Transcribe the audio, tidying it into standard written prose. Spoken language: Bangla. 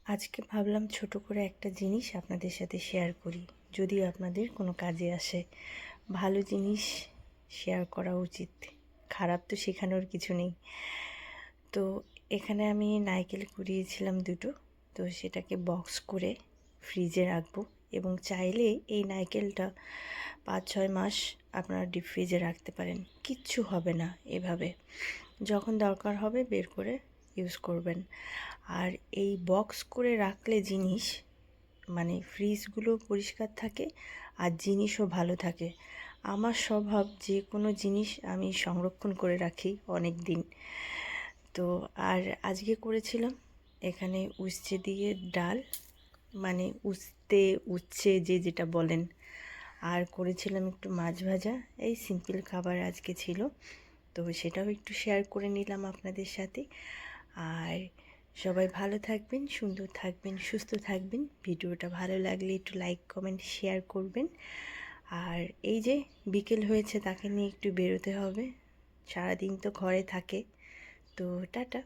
আজকে ভাবলাম ছোট করে একটা জিনিস আপনাদের সাথে শেয়ার করি, যদি আপনাদের কোনো কাজে আসে। ভালো জিনিস শেয়ার করা উচিত, খারাপ তো শেখানোর কিছু নেই। তো এখানে আমি নারকেল কুড়িয়েছিলাম দুটো, তো সেটাকে বক্স করে ফ্রিজে রাখবো। এবং চাইলে এই নারকেলটা 5-6 মাস আপনারা ডিপ ফ্রিজে রাখতে পারেন, কিচ্ছু হবে না। এভাবে যখন দরকার হবে বের করে ইউজ করবেন। আর এই বক্স করে রাখলে জিনিস মানে ফ্রিজগুলো পরিষ্কার থাকে আর জিনিসও ভালো থাকে। আমার স্বভাব যে কোনো জিনিস আমি সংরক্ষণ করে রাখি অনেক দিন। তো আর আজকে করেছিলাম এখানে উচ্ছে দিয়ে ডাল, মানে উচ্ছে যে যেটা বলেন, আর করেছিলাম একটু মাছ ভাজা। এই সিম্পল খাবার আজকে ছিল, তো সেটাও একটু শেয়ার করে নিলাম আপনাদের সাথে। আর সবাই ভালো থাকবেন, সুন্দর থাকবেন, সুস্থ থাকবেন। ভিডিওটা ভালো লাগলে একটু লাইক কমেন্ট শেয়ার করবেন। আর এই যে বিকেল হয়েছে, তাকে নিয়ে একটু বেরোতে হবে, সারাদিন তো ঘরে থাকে। তো টাটা।